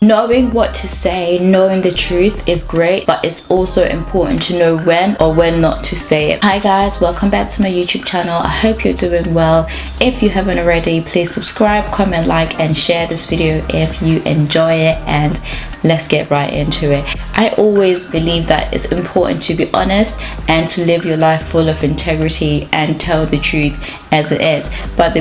Knowing what to say, knowing the truth is great, but it's also important to know when or when not to say it. Hi guys, welcome back to my YouTube channel. I hope you're doing well. If you haven't already, please subscribe, comment, like and share this video if you enjoy it, and let's get right into it. I always believe that it's important to be honest and to live your life full of integrity and tell the truth as it is. But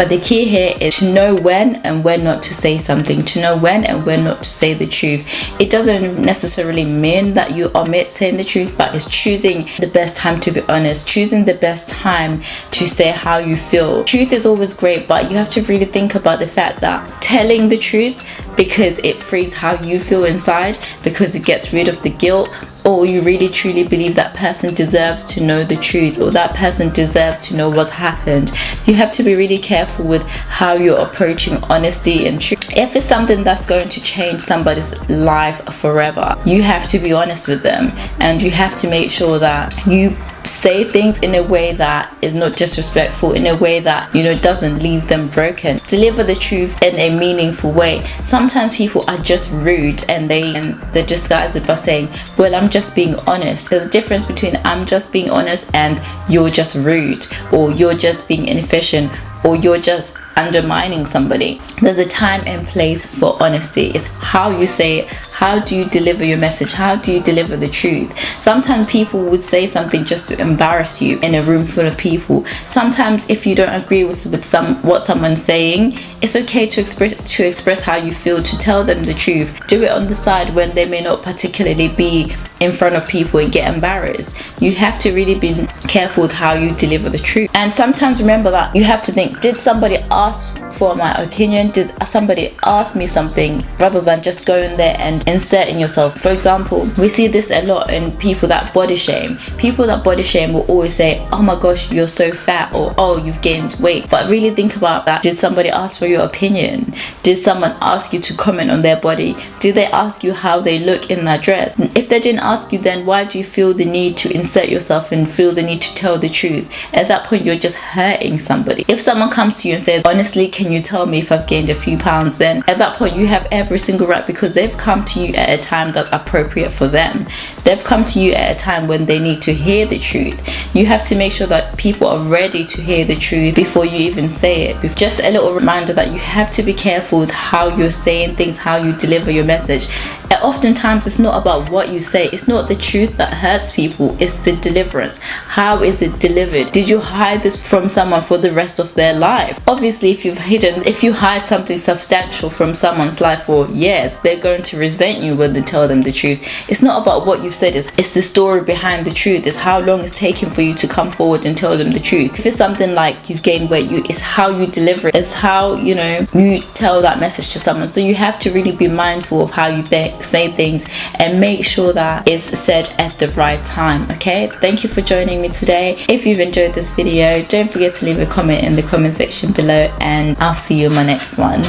the key here is to know when and when not to say something, to know when and when not to say the truth. It doesn't necessarily mean that you omit saying the truth, but it's choosing the best time to be honest, choosing the best time to say how you feel. Truth is always great, but you have to really think about the fact that telling the truth, because it frees how you feel inside, because it gets rid of the guilt, or you really truly believe that person deserves to know the truth, or that person deserves to know what's happened. You have to be really careful with how you're approaching honesty and truth. If it's something that's going to change somebody's life forever, you have to be honest with them, and you have to make sure that you say things in a way that is not disrespectful, in a way that doesn't leave them broken. Deliver the truth in a meaningful way. Sometimes people are just rude and they disguise it by saying, well, I'm just being honest. There's a difference between I'm just being honest and you're just rude, or you're just being inefficient, or you're just undermining somebody. There's a time and place for honesty. It's how you say it. How do you deliver your message? How do you deliver the truth? Sometimes people would say something just to embarrass you in a room full of people. Sometimes if you don't agree with what someone's saying, it's okay to express how you feel, to tell them the truth. Do it on the side when they may not particularly be in front of people and get embarrassed. You have to really be careful with how you deliver the truth. And sometimes remember that you have to think, did somebody ask for my opinion? Did somebody ask me something? Rather than just going there and inserting yourself. For example, we see this a lot in people that body shame. People that body shame will always say, oh my gosh, you're so fat, or oh, you've gained weight. But really think about that. Did somebody ask for your opinion? Did someone ask you to comment on their body? Did they ask you how they look in that dress? If they didn't ask you, then why do you feel the need to insert yourself and feel the need to tell the truth? At that point, you're just hurting somebody. If someone comes to you and says, honestly, can you tell me if I've gained a few pounds? Then at that point, you have every single right, because they've come to you at a time that's appropriate for them. They've come to you at a time when they need to hear the truth. You have to make sure that people are ready to hear the truth before you even say it. Just a little reminder that you have to be careful with how you're saying things, how you deliver your message. And oftentimes it's not about what you say. It's not the truth that hurts people, it's the deliverance. How is it delivered? Did you hide this from someone for the rest of their life? Obviously, if you hide something substantial from someone's life for years, they're going to resent you when they tell them the truth. It's not about what you've said, it's the story behind the truth. It's how long it's taken for you to come forward and tell them the truth. If it's something like you've gained weight, it's how you deliver it. It's how you tell that message to someone. So you have to really be mindful of how you say things and make sure that it's said at the right time. Okay, thank you for joining me today. If you've enjoyed this video, don't forget to leave a comment in the comment section below, and I'll see you in my next one.